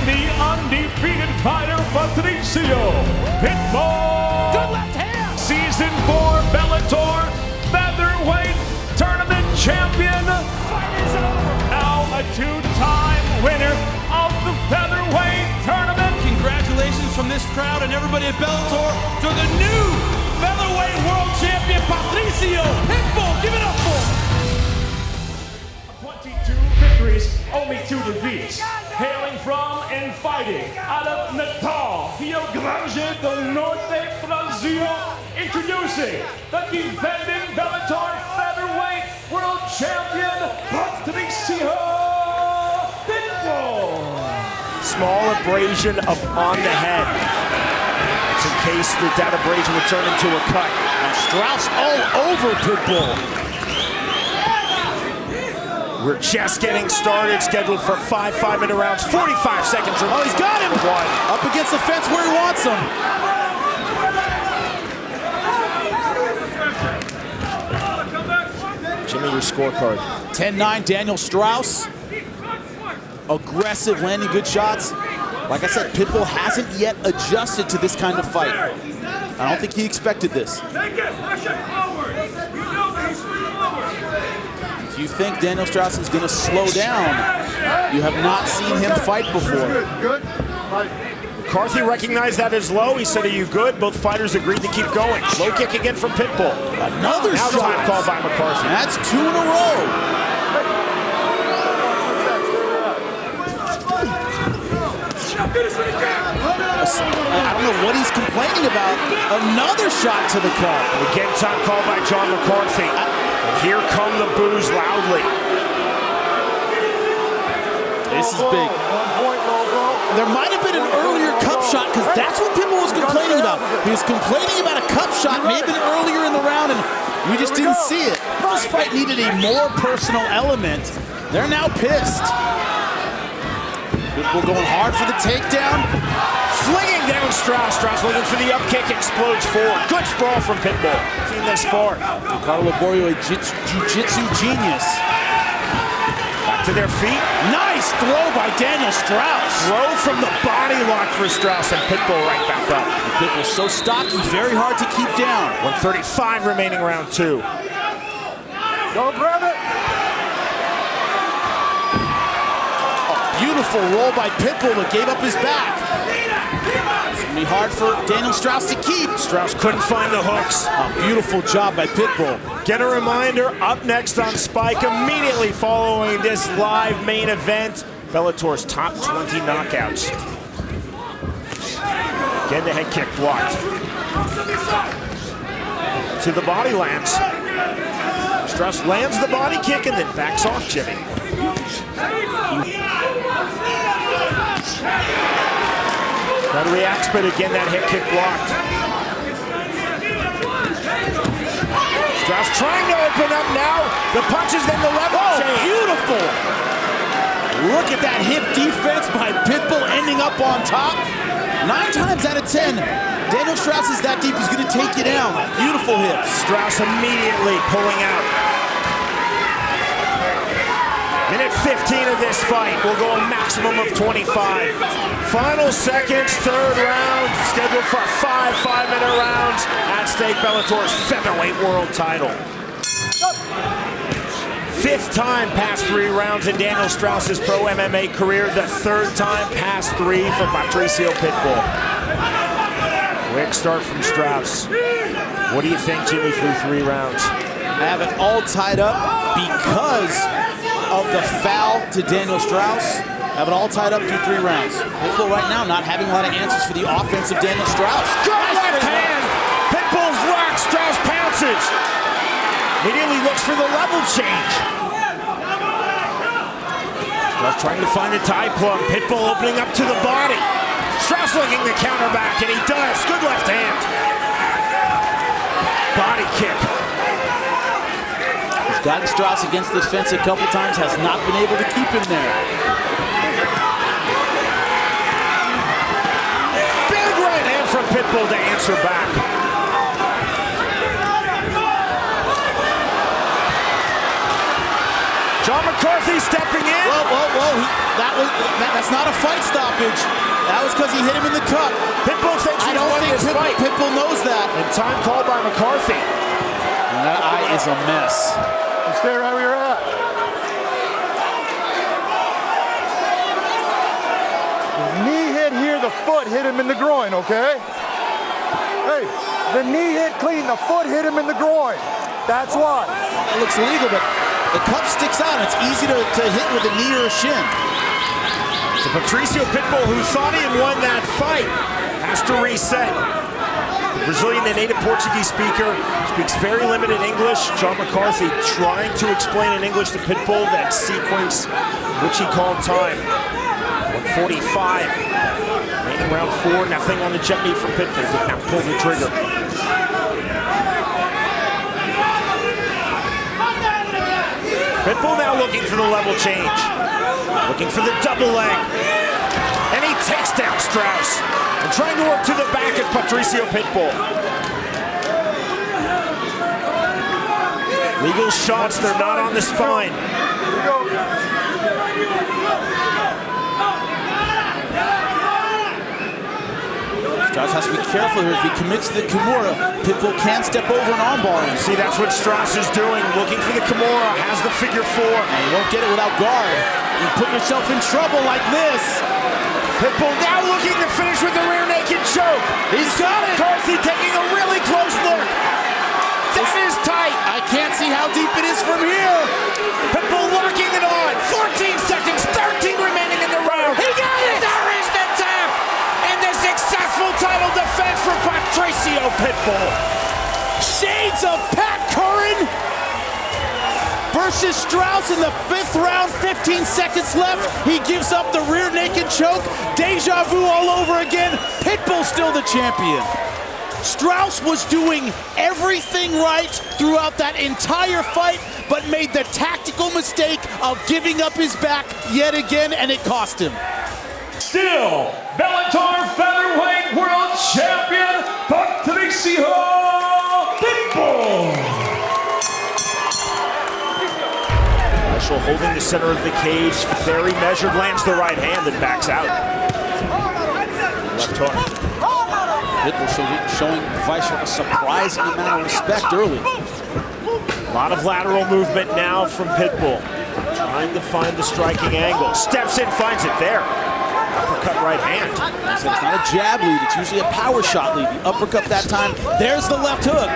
the undefeated fighter Patricio Pitbull. Good left hand. Season 4 Bellator Featherweight Tournament Champion. Fight is over. Now a 2-time winner of the Featherweight Tournament. Congratulations from this crowd and everybody at Bellator to the new Featherweight World Champion Patricio Pitbull. Give it up for him. 22 victories, only 2 defeats. Hailing from and fighting out of Natal, Rio Grande do Norte, Brazil. Introducing the defending Bellator Featherweight World Champion, Patricio Pitbull. Small abrasion up on the head. It's in case that abrasion would turn into a cut. And Straus all over Pitbull. We're just getting started, scheduled for 5 5-minute rounds, 45 seconds. Oh, he's got him! Up against the fence where he wants him. Jimmy, your scorecard. 10-9, Daniel Straus. Aggressive, landing good shots. Like I said, Pitbull hasn't yet adjusted to this kind of fight. I don't think he expected this. If you think Daniel Straus is going to slow down, you have not seen him fight before. McCarthy recognized that as low. He said, "Are you good?" Both fighters agreed to keep going. Low kick again from Pitbull. Another now shot. Time called by McCarthy. That's 2 in a row. I don't know what he's complaining about. Another shot to the cup. Again, time called by John McCarthy. And here come the boos loudly. This is big. There might have been an earlier cup shot because that's what Pitbull was complaining about. He was complaining about a cup shot maybe earlier in the round and we just didn't see it. This fight needed a more personal element. They're now pissed. Pitbull going hard for the takedown. Flinging down Straus. Straus looking for the up kick, explodes forward. Good sprawl from Pitbull. Seen this far. Ricardo Laborio, a jiu-jitsu genius. Back to their feet. Nice throw by Daniel Straus. Throw from the body lock for Straus and Pitbull right back up. Pitbull's so stocky, very hard to keep down. 1:35 remaining round 2. Don't grab it. Beautiful roll by Pitbull, but gave up his back. It's gonna be hard for Daniel Straus to keep. Straus couldn't find the hooks. A beautiful job by Pitbull. Get a reminder, up next on Spike, immediately following this live main event, Bellator's top 20 knockouts. Again, the head kick blocked. To the body lands. Straus lands the body kick and then backs off Jimmy. That reacts, but again, that head kick blocked. Straus trying to open up now. The punches, then the level change. Beautiful. Look at that hip defense by Pitbull ending up on top. 9 times out of 10, Daniel Straus is that deep, he's going to take you down. Beautiful hips. Straus immediately pulling out. Minute 15 of this fight. We'll go a maximum of 25. Final seconds, 3rd round. Scheduled for 5 5-minute rounds. At stake, Bellator's Featherweight World title. 5th time past 3 rounds in Daniel Straus's pro MMA career. The 3rd time past 3 for Patricio Pitbull. Quick start from Straus. What do you think, Jimmy, through 3 rounds? I have it all tied up because of the foul to Daniel Straus. Have it all tied up through 3 rounds. Pitbull right now not having a lot of answers for the offense of Daniel Straus. Good left hand! Pitbull's rock, Straus pounces. Immediately looks for the level change. Straus trying to find the tie plug. Pitbull opening up to the body. Straus looking to counter back, and he does. Good left hand. Body kick. He's gotten Straus against this fence a couple times, has not been able to keep him there. Big right hand from Pitbull to answer back. John McCarthy stepping in. Whoa, whoa, whoa. that's not a fight stoppage. That was because he hit him in the cup. Pitbull thinks I don't think Pitbull knows that. And time called by McCarthy. And that eye is a mess. You stay right where you're at. The knee hit here, the foot hit him in the groin, okay? Hey, the knee hit clean, the foot hit him in the groin. That's why. It looks legal, but the cup sticks out. It's easy to hit with a knee or a shin. So Patricio Pitbull, who thought he had won that fight, has to reset. The Brazilian and native Portuguese speaker speaks very limited English. John McCarthy trying to explain in English to Pitbull that sequence which he called time. 145. Remaining round 4, nothing on the jet knee from Pitbull. Did not pull the trigger. Pitbull now looking for the level change. Looking for the double leg. And he takes down Straus. And trying to work to the back of Patricio Pitbull. Legal shots, they're not on the spine. Straus has to be careful here. If he commits to the Kimura, Pitbull can't step over an armbar. See, that's what Straus is doing. Looking for the Kimura, has the figure 4. And you won't get it without guard. You put yourself in trouble like this. Pitbull now looking to finish with a rear naked choke. He's got it. McCarthy taking a really close look. That is tight. I can't see how deep it is from here. Pitbull locking it on. 14 seconds, 13 remaining in the round. He got it. There is the tap. And the successful title defense for Patricio Pitbull. Shades of Pat Curran versus Straus in the 5th round, 15 seconds left. He gives up the rear naked choke. Deja vu all over again. Pitbull still the champion. Straus was doing everything right throughout that entire fight, but made the tactical mistake of giving up his back yet again, and it cost him. Still, Bellator Featherweight World Champion, Patricio Pitbull. Weichel holding the center of the cage, very measured, lands the right hand and backs out. Left hook. Pitbull showing Weichel a surprising amount of respect early. A lot of lateral movement now from Pitbull. Trying to find the striking angle. Steps in, finds it there. Uppercut right hand. It's not a jab lead, it's usually a power shot lead. The uppercut that time, there's the left hook.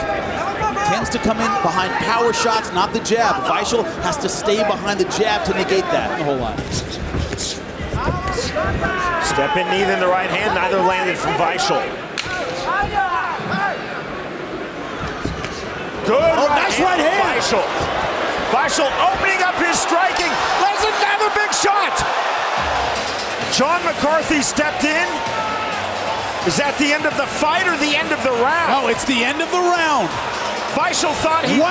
Tends to come in behind power shots, not the jab. Weichel has to stay behind the jab to negate that the whole lot. Step in knee, then the right hand, neither landed from Weichel. Good nice right hand. Weichel opening up his striking. There's another big shot. John McCarthy stepped in. Is that the end of the fight or the end of the round? No, it's the end of the round. Weichel thought he won,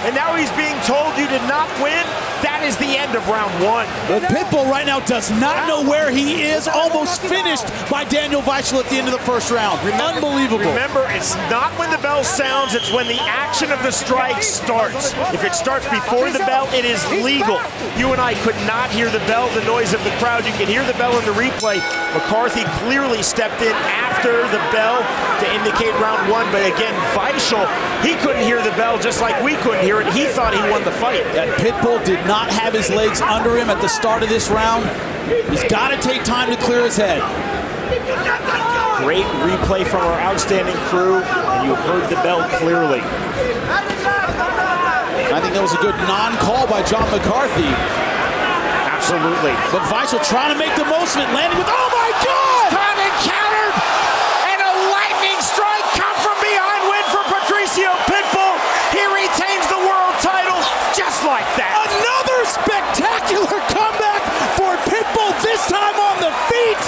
and now he's being told you did not win. That is the end of round 1. Well, Pitbull right now does not know where he is. Almost finished by Daniel Weichel at the end of the 1st round. Unbelievable. Remember, it's not when the bell sounds, it's when the action of the strike starts. If it starts before the bell, it is legal. You and I could not hear the bell, the noise of the crowd. You can hear the bell in the replay. McCarthy clearly stepped in after the bell to indicate round 1, but again, Weichel, he couldn't hear the bell just like we couldn't hear it. He thought he won the fight. That Pitbull did not have his legs under him at the start of this round. He's got to take time to clear his head. Great replay from our outstanding crew, and you heard the bell clearly. I think that was a good non-call by John McCarthy. Absolutely. But Weichel trying to make the most of it, landing with, oh my God! Caught and countered, and a lightning strike come from behind win for Patricio Pitbull. He retains the world title just like that. Another spectacular comeback for Pitbull, this time on the feet.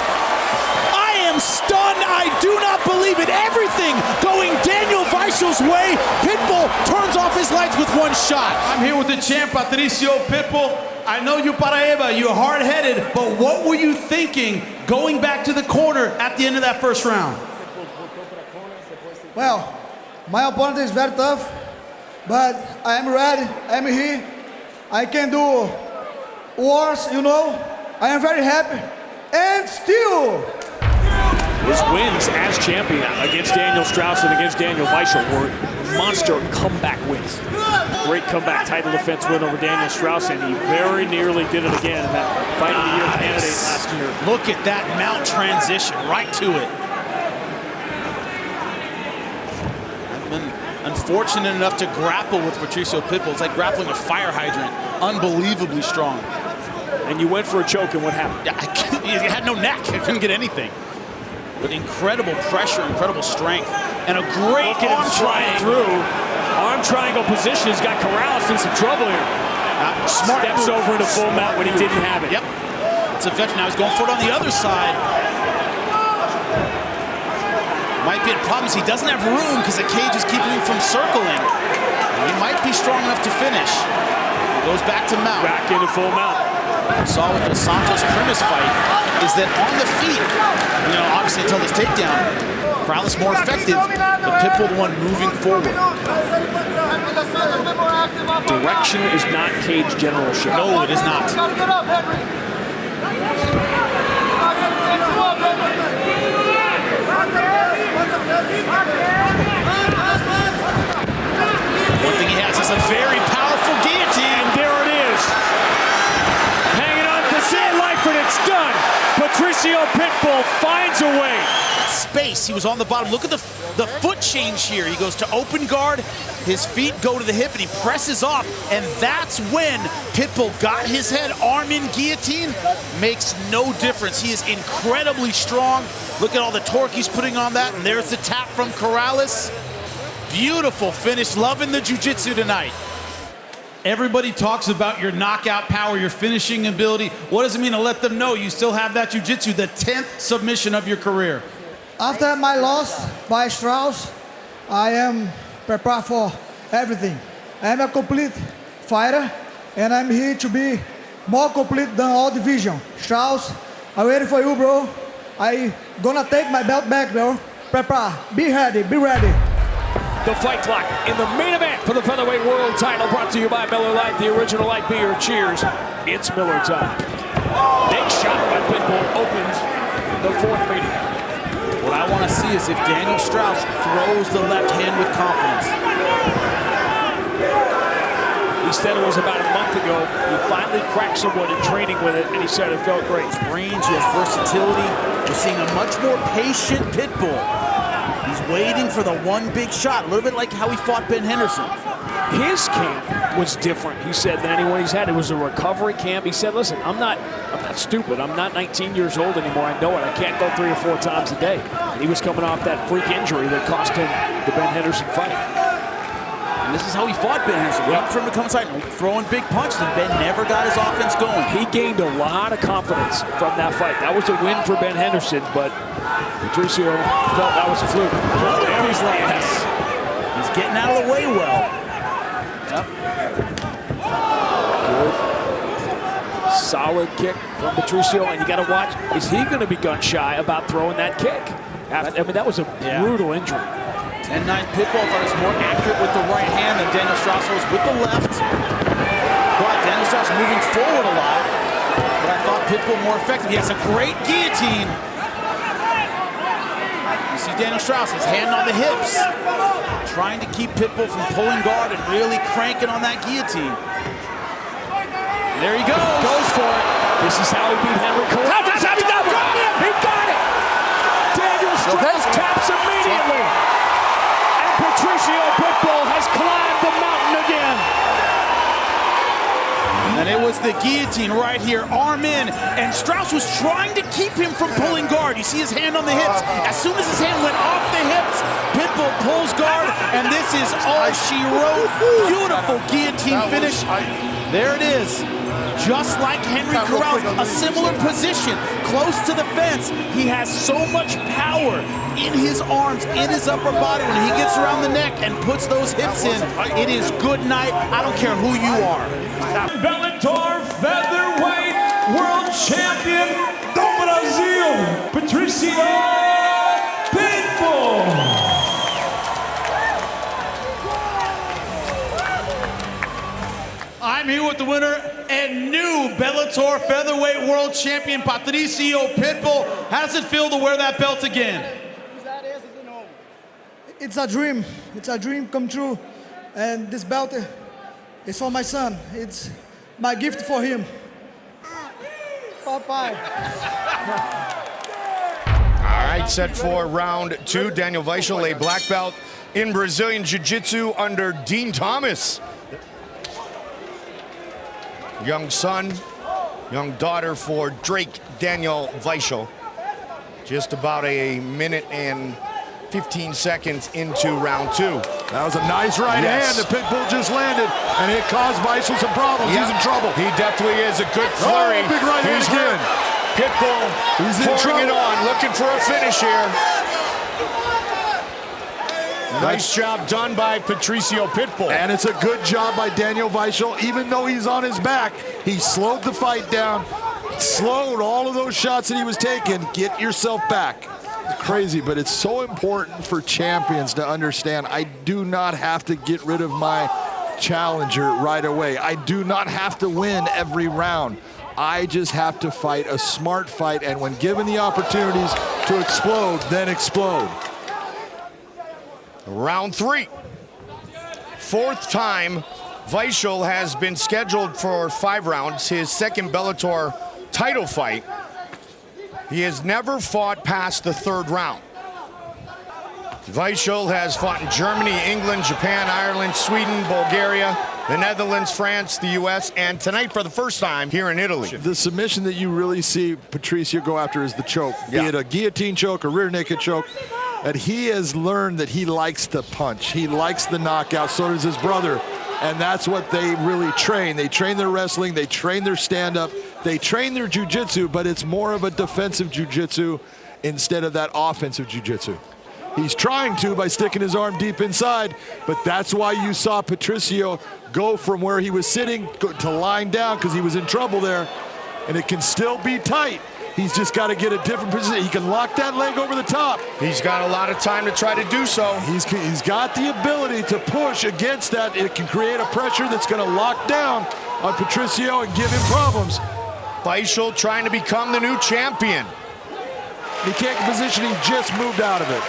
I am stunned. I do not believe it. Everything going Daniel Weichel's way. Pitbull turns off his lights with one shot. I'm here with the champ, Patricio Pitbull. I know you Paraíba, you're hard-headed, but what were you thinking going back to the corner at the end of that 1st round? Well, my opponent is very tough, but I am ready, I am here. I can do worse, you know. I am very happy. And still, his wins as champion against Daniel Straus and against Daniel Weichel were monster comeback wins. Great comeback title defense win over Daniel Straus, and he very nearly did it again in that Fight of the Year candidate last year. Look at that mount transition, right to it. I've been unfortunate enough to grapple with Patricio Pitbull. It's like grappling a fire hydrant. Unbelievably strong. And you went for a choke, and what happened? Yeah, he had no neck. I couldn't get anything. But incredible pressure, incredible strength, and a great arm triangle. Arm triangle position. He's got Corrales in some trouble here. Smart steps move. over into full mount when he didn't have it. Yep. It's a veteran. Now he's going for it on the other side. Might be a problem. He doesn't have room because the cage is keeping him from circling. He might be strong enough to finish. He goes back to mount. Back into full mount. We saw with the Santos Primus fight is that on the feet, you know, obviously until this takedown, Corrales more effective, but Pitbull the one moving forward. Direction is not cage generalship. No, it is not. One thing he has is a very powerful guillotine. And there it is. Hanging on for dear life, and it's done. Patricio Pitbull finds a way. Space, he was on the bottom. Look at the foot change here. He goes to open guard, his feet go to the hip, and he presses off, and that's when Pitbull got his head. Arm in guillotine, makes no difference. He is incredibly strong. Look at all the torque he's putting on that, and there's the tap from Corrales. Beautiful finish, loving the jiu-jitsu tonight. Everybody talks about your knockout power, your finishing ability. What does it mean to let them know you still have that jiu-jitsu, the 10th submission of your career? after my loss by Straus, I am prepared for everything. I am a complete fighter, and I'm here to be more complete than all division. Straus, I'm ready for you, bro. I gonna take my belt back, bro. Prepare, be ready, be ready. The fight clock in the main event for the Featherweight World title, brought to you by Miller Lite, the original light beer. Cheers, it's Miller time. Big shot by Pitbull opens the fourth meeting. What I want to see is if Daniel Straus throws the left hand with confidence. He said it was about a month ago. He finally cracked someone in training with it, and he said it felt great. Range, he has versatility. We're seeing a much more patient Pitbull. He's waiting for the one big shot, a little bit like how he fought Ben Henderson. His camp was different, he said, than anyone he's had. It was a recovery camp. He said, listen, I'm not stupid. I'm not 19 years old anymore. I know it. I can't go 3 or 4 times a day. And he was coming off that freak injury that cost him the Ben Henderson fight. And this is how he fought Ben Henderson, waiting for him to come inside, throwing big punches, and Ben never got his offense going. He gained a lot of confidence from that fight. That was a win for Ben Henderson, but Patricio felt that was a fluke. There he's like, yes. He's getting out of the way well. Yep. Good. Solid kick from Patricio, and you got to watch, is he going to be gun shy about throwing that kick? I mean, that was a brutal injury. 10-9 Pitbull thought he was more accurate with the right hand than Daniel Straus was with the left. But Daniel Straus moving forward a lot. But I thought Pitbull more effective. He has a great guillotine. You see Daniel Straus, his hand on the hips, trying to keep Pitbull from pulling guard and really cranking on that guillotine. There he goes. Goes for it. This is how he beat Henry Corrales. That's how he got it. He got it. Daniel Straus taps immediately. And Patricio Pitbull has climbed the mountain again. And it was the guillotine right here, arm in, and Straus was trying to keep him from pulling guard. You see his hand on the hips. As soon as his hand went off the hips, Pitbull pulls guard, and this is all she wrote. Beautiful guillotine finish. There it is. Just like Henry Corrales, a similar position, close to the fence. He has so much power in his arms, in his upper body. When he gets around the neck and puts those hips in, it is good night. I don't care who you are. Bellator Featherweight World Champion do Brasil, Patricio Pitbull. I'm here with the winner, and and new Bellator Featherweight World Champion Patricio Pitbull. How does it feel to wear that belt again? It's a dream. It's a dream come true. And this belt is for my son. It's my gift for him. Bye-bye. All right, set for round 2. Daniel Weichel, a black belt in Brazilian Jiu-Jitsu under Dean Thomas. Young son, young daughter for Drake Daniel Weichel. Just about a minute and 15 seconds into round 2. That was a nice right hand that Pitbull just landed, and it caused Weichel some problems. He's in trouble. He definitely is. A good flurry. Big right hand again. Pitbull pouring it on, looking for a finish here. Nice job done by Patricio Pitbull. And it's a good job by Daniel Weichel. Even though he's on his back, he slowed the fight down, slowed all of those shots that he was taking. Get yourself back. It's crazy, but it's so important for champions to understand I do not have to get rid of my challenger right away. I do not have to win every round. I just have to fight a smart fight, and when given the opportunities to explode, then explode. Round 3. 4th time Weichel has been scheduled for 5 rounds, his second Bellator title fight. He has never fought past the 3rd round. Weichel has fought in Germany, England, Japan, Ireland, Sweden, Bulgaria, the Netherlands, France, the US, and tonight for the first time here in Italy. The submission that you really see Patricio go after is the choke, be it a guillotine choke or rear naked choke. And he has learned that he likes to punch. He likes the knockout, so does his brother. And that's what they really train. They train their wrestling, they train their stand-up, they train their jiu-jitsu, but it's more of a defensive jiu-jitsu instead of that offensive jiu-jitsu. He's trying to by sticking his arm deep inside, but that's why you saw Patricio go from where he was sitting to lying down, because he was in trouble there. And it can still be tight. He's just got to get a different position. He can lock that leg over the top. He's got a lot of time to try to do so. He's got the ability to push against that. It can create a pressure that's going to lock down on Patricio and give him problems. Weichel trying to become the new champion. He can't get position. He just moved out of it.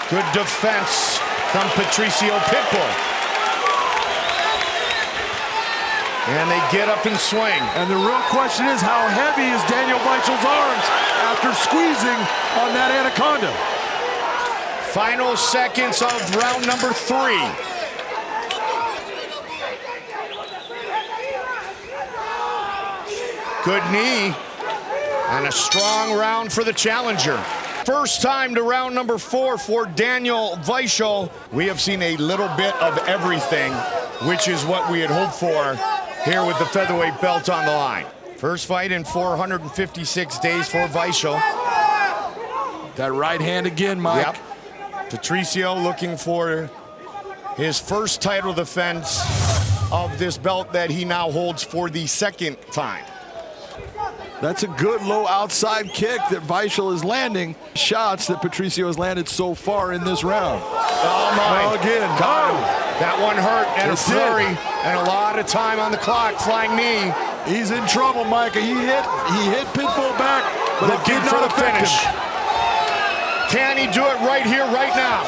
Good defense from Patricio Pitbull. And they get up and swing. And the real question is, how heavy is Daniel Weichel's arms after squeezing on that anaconda? Final seconds of round number 3. Good knee. And a strong round for the challenger. First time to round number 4 for Daniel Weichel. We have seen a little bit of everything, which is what we had hoped for here with the featherweight belt on the line. First fight in 456 days for Weichel. That right hand again, Mike. Yep. Patricio looking for his first title defense of this belt that he now holds for the 2nd time. That's a good low outside kick that Weichel is landing. Shots that Patricio has landed so far in this round. Oh my. Well, again. That one hurt, and a flurry, and a lot of time on the clock. Flying knee. He's in trouble, Micah. He hit Pitbull back, but it did not affect him. Can he do it right here, right now?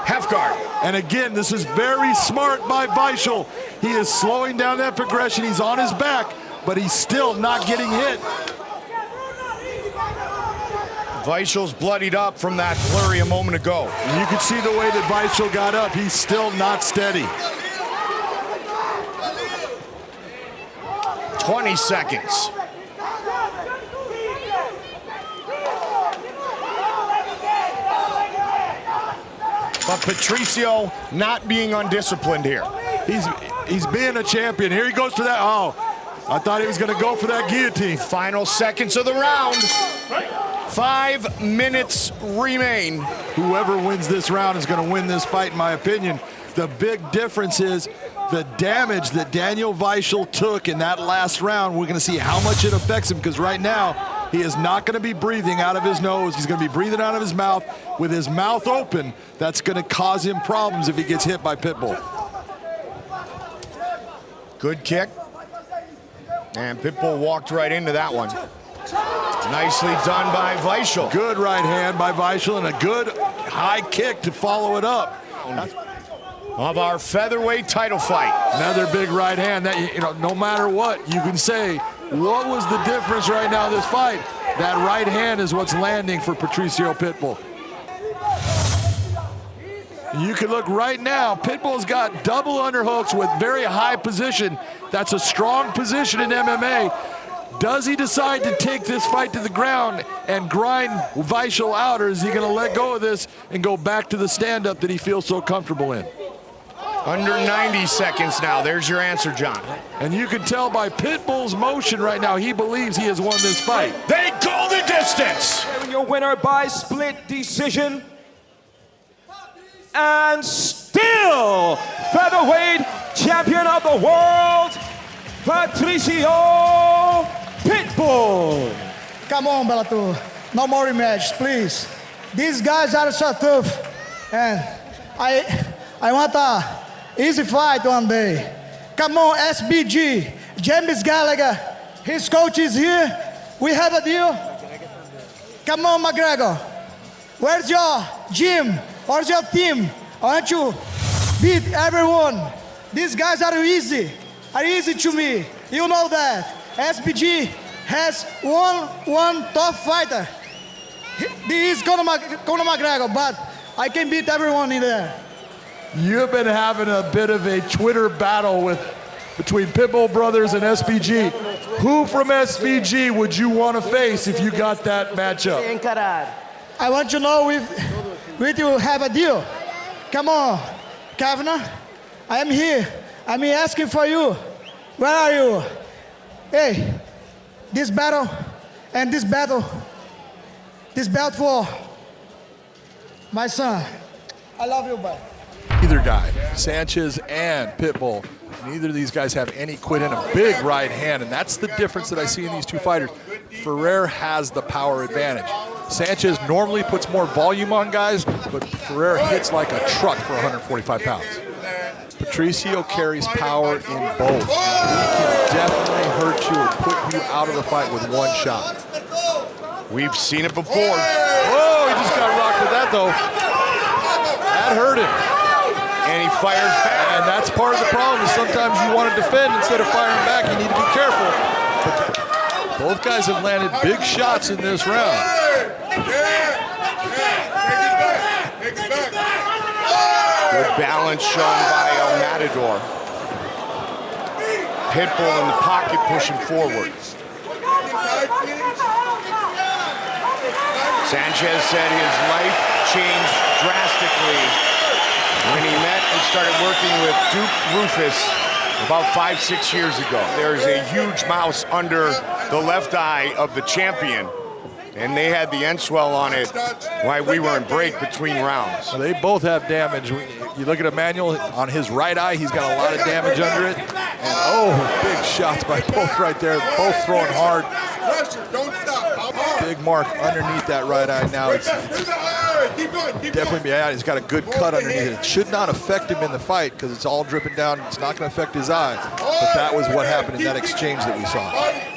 Half guard. And again, this is very smart by Weichel. He is slowing down that progression. He's on his back, but he's still not getting hit. Weichel's bloodied up from that flurry a moment ago. And you can see the way that Weichel got up. He's still not steady. 20 seconds. But Patricio not being undisciplined here. He's being a champion. Here he goes for that. Oh, I thought he was going to go for that guillotine. Final seconds of the round. 5 minutes remain. Whoever wins this round is going to win this fight, in my opinion. The big difference is the damage that Daniel Weichel took in that last round. We're going to see how much it affects him, because right now he is not going to be breathing out of his nose. He's going to be breathing out of his mouth. With his mouth open, that's going to cause him problems if he gets hit by Pitbull. Good kick. And Pitbull walked right into that one. Nicely done by Weichel. Good right hand by Weichel and a good high kick to follow it up. Of our featherweight title fight. Another big right hand that, you know, no matter what, you can say, what was the difference right now in this fight? That right hand is what's landing for Patricio Pitbull. You can look right now, Pitbull's got double underhooks with very high position. That's a strong position in MMA. Does he decide to take this fight to the ground and grind Weichel out, or is he gonna let go of this and go back to the stand-up that he feels so comfortable in? Under 90 seconds now. There's your answer, John. And you can tell by Pitbull's motion right now, he believes he has won this fight. They go the distance. Your winner by split decision. And still featherweight champion of the world, Patricio Pitbull. Come on, Bellator. No more rematch, please. These guys are so tough. And I want a easy fight one day. Come on, SBG. James Gallagher. His coach is here. We have a deal. Come on, McGregor. Where's your gym? Where's your team? I want you beat everyone. These guys are easy to me. You know that. SBG has one tough fighter. He is Conor McGregor, but I can beat everyone in there. You've been having a bit of a Twitter battle between Pitbull brothers and SBG. Who from SBG would you want to face if you got that matchup? I want to know if you have a deal. Come on, Kavanaugh. I am here. I'm asking for you. Where are you? Hey, this battle and this belt for my son. I love you, bud. Either guy, Sanchez and Pitbull, neither of these guys have any quit in a big right hand, and that's the difference that I see in these two fighters. Ferrer has the power advantage. Sanchez normally puts more volume on guys, but Ferrer hits like a truck for 145 pounds. Patricio carries power in both. He can definitely hurt you or put you out of the fight with one shot. We've seen it before. Whoa, he just got rocked with that though. That hurt him. And he fires back. And that's part of the problem is sometimes you want to defend instead of firing back. You need to be careful. But both guys have landed big shots in this round. Good balance shown by El Matador. Pitbull in the pocket pushing forward. Sanchez said his life changed drastically when he met and started working with Duke Rufus about 5-6 years ago. There's a huge mouse under the left eye of the champion, and they had the end swell on it while we were in break between rounds. Well, they both have damage. You look at Emmanuel on his right eye, he's got a lot of damage under it. And oh, big shots by both right there, both throwing hard. Big mark underneath that right eye now. It's definitely behind. He's got a good cut underneath it. It should not affect him in the fight because it's all dripping down. It's not going to affect his eye. But that was what happened in that exchange that we saw.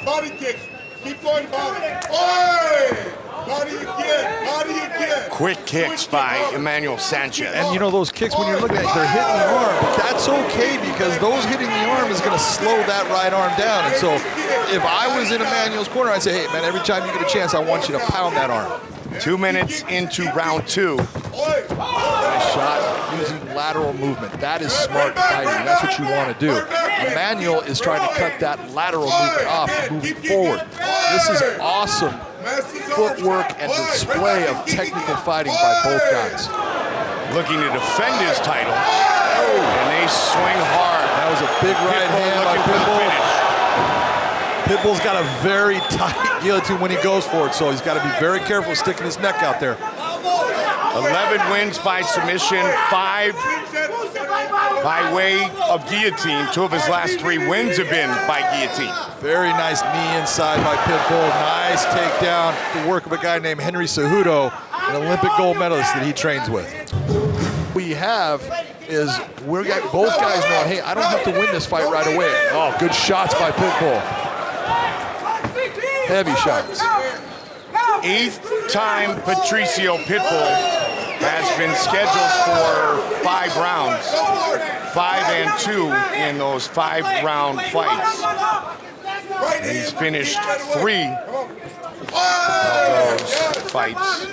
Body kick. Keep going body. Oi! Body again. Quick kicks by Emmanuel Sanchez. And you know those kicks, when you're looking at it, they're hitting the arm. But that's okay because those hitting the arm is going to slow that right arm down. And so if I was in Emmanuel's corner, I'd say, hey, man, every time you get a chance, I want you to pound that arm. 2 minutes into round 2. Nice shot using lateral movement. That is smart fighting. That's what you want to do. Emmanuel is trying to cut that lateral movement off and moving forward. This is awesome footwork and display of technical fighting by both guys. Looking to defend his title. And they swing hard. That was a big right hand by Pitbull. Pitbull's got a very tight guillotine when he goes for it, so he's got to be very careful sticking his neck out there. 11 wins by submission, 5 by way of guillotine. 2 of his last 3 wins have been by guillotine. Very nice knee inside by Pitbull. Nice takedown. The work of a guy named Henry Cejudo, an Olympic gold medalist that he trains with. we have is both guys know, hey, I don't have to win this fight right away. Oh, good shots by Pitbull. Heavy shots. 8th time Patricio Pitbull has been scheduled for 5 rounds. 5 and 2 in those 5-round fights. And he's finished 3 of those fights.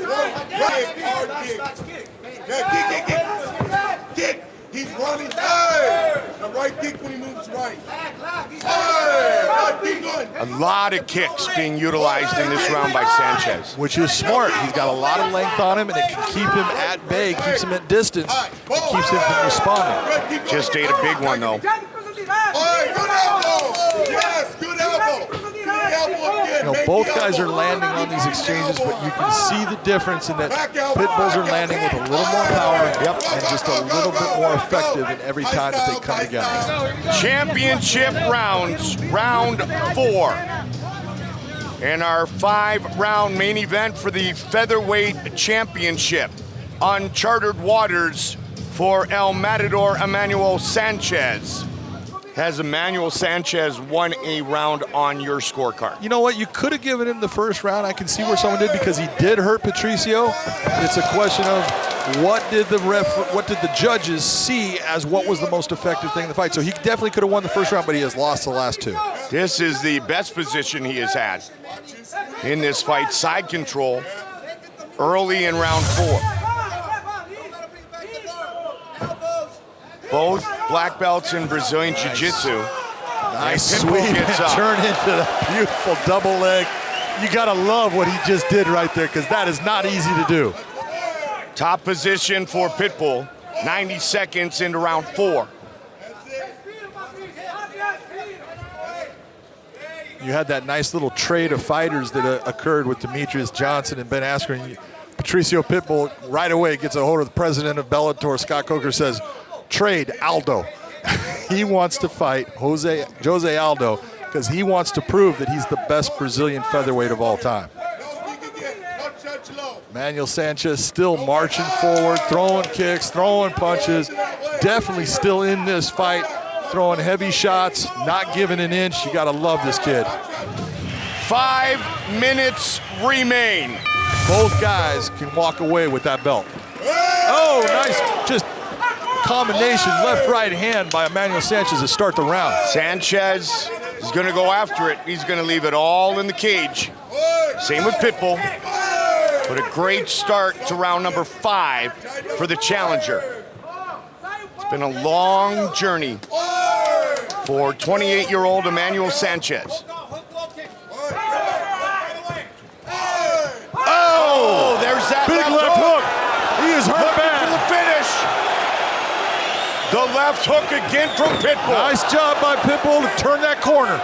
Kick. He's running. The right kick when he moves right. A lot of kicks being utilized in this round by Sanchez. Which is smart. He's got a lot of length on him, and it can keep him at bay, keeps him at distance, and keeps him from responding. Just ate a big one, though. Good elbow. Yes, good elbow. You know, both guys are landing on these exchanges, but you can see the difference in that Pitbulls are landing with a little more power and just a little bit more effective in every time that they come together. Championship rounds, round 4. In our 5-round main event for the Featherweight Championship. Uncharted waters for El Matador Emmanuel Sanchez. Has Emmanuel Sanchez won a round on your scorecard? You know what? You could have given him the first round. I can see where someone did because he did hurt Patricio. It's a question of what did the judges see as what was the most effective thing in the fight. So he definitely could have won the first round, but he has lost the last 2. This is the best position he has had in this fight. Side control early in round 4. Both black belts in Brazilian Jiu-Jitsu. Nice sweep and turn into the beautiful double leg. You gotta love what he just did right there because that is not easy to do. Top position for Pitbull, 90 seconds into round 4. You had that nice little trade of fighters that occurred with Demetrius Johnson and Ben Askren. Patricio Pitbull right away gets a hold of the president of Bellator, Scott Coker, says, trade Aldo. He wants to fight Jose Aldo because he wants to prove that he's the best Brazilian featherweight of all time. Emmanuel Sanchez still marching forward, throwing kicks, throwing punches, definitely still in this fight, throwing heavy shots, not giving an inch. You gotta love this kid. 5 minutes remain. Both guys can walk away with that belt. Oh, nice, just combination left right hand by Emmanuel Sanchez to start the round. Sanchez is going to go after it. He's going to leave it all in the cage. Same with Pitbull. But a great start to round number 5 for the challenger. It's been a long journey for 28-year-old Emmanuel Sanchez. Oh, there's that big left hook. He is hurt bad. To the finish. The left hook again from Pitbull. Nice job by Pitbull to turn that corner.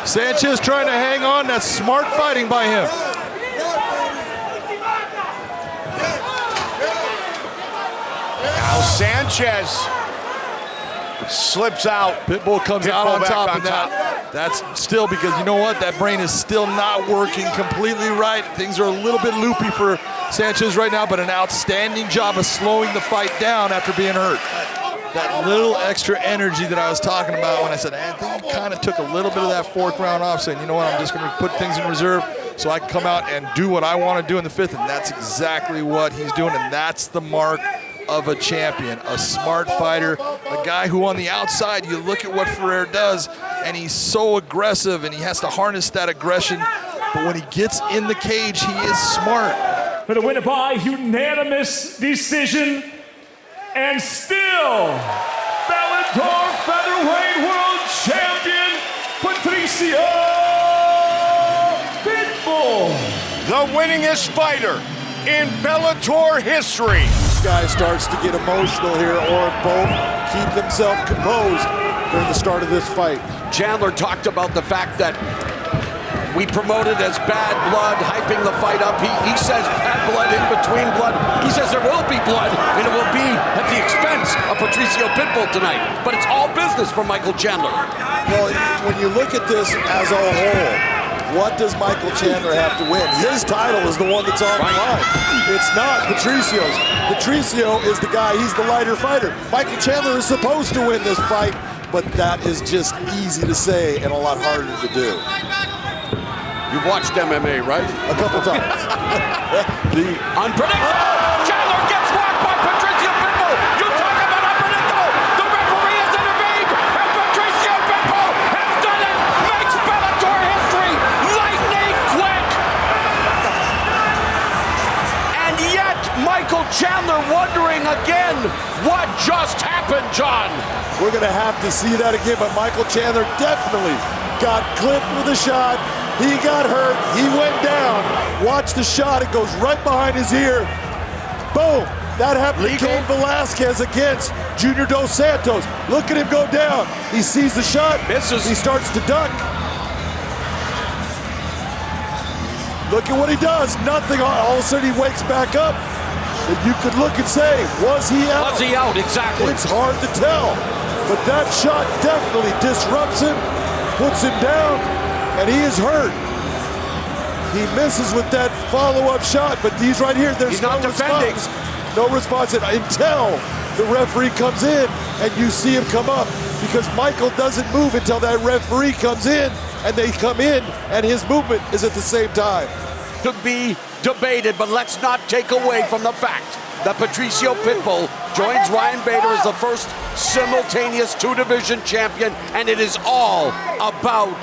Sanchez trying to hang on. That's smart fighting by him. Now Sanchez slips out. Pitbull comes out on top of that. That's still because you know what? That brain is still not working completely right. Things are a little bit loopy for Sanchez right now, but an outstanding job of slowing the fight down after being hurt. That little extra energy that I was talking about when I said, I think he kind of took a little bit of that 4th round off, saying, you know what, I'm just going to put things in reserve so I can come out and do what I want to do in the 5th, and that's exactly what he's doing, and that's the mark of a champion, a smart fighter, a guy who on the outside, you look at what Ferrer does, and he's so aggressive, and he has to harness that aggression, but when he gets in the cage, he is smart. For the winner by unanimous decision, and still Bellator Featherweight World Champion, Patricio Pitbull. The winningest fighter in Bellator history. This guy starts to get emotional here, or if both keep themselves composed during the start of this fight. Chandler talked about the fact that we promoted as bad blood, hyping the fight up. He says bad blood in between blood. He says there will be blood, and it will be at the expense of Patricio Pitbull tonight. But it's all business for Michael Chandler. Well, when you look at this as a whole, What does Michael Chandler have to win? His title is the one that's on the line. It's not Patricio's. Patricio is the guy, he's the lighter fighter. Michael Chandler is supposed to win this fight, but that is just easy to say and a lot harder to do. You've watched MMA, right? A couple times. The unpredictable. Chandler gets whacked by Patricio Pitbull. You talk about unpredictable. The referee has intervened, and Patricio Pitbull has done it. Makes Bellator history lightning quick. And yet, Michael Chandler wondering again, what just happened, John? We're going to have to see that again, but Michael Chandler definitely got clipped with a shot. He got hurt, he went down. Watch the shot, it goes right behind his ear. Boom, that happened to Cain Velasquez against Junior Dos Santos. Look at him go down. He sees the shot, misses. He starts to duck. Look at what he does, nothing, all of a sudden he wakes back up. And you could look and say, was he out? Was he out, exactly. It's hard to tell, but that shot definitely disrupts him, puts him down, and he is hurt. He misses with that follow-up shot, but he's right here. There's no defending. No response until the referee comes in and you see him come up, because Michael doesn't move until that referee comes in, and they come in and his movement is at the same time. To be debated, but let's not take away from the fact that Patricio Pitbull joins Ryan Bader as the first simultaneous two-division champion, and it is all about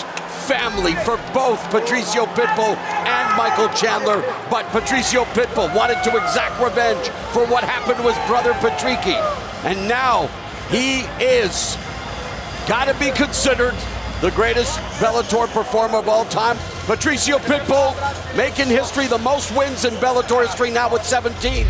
family for both Patricio Pitbull and Michael Chandler. But Patricio Pitbull wanted to exact revenge for what happened to his brother Patricky, and now he is got to be considered the greatest Bellator performer of all time. Patricio Pitbull making history, the most wins in Bellator history now with 17.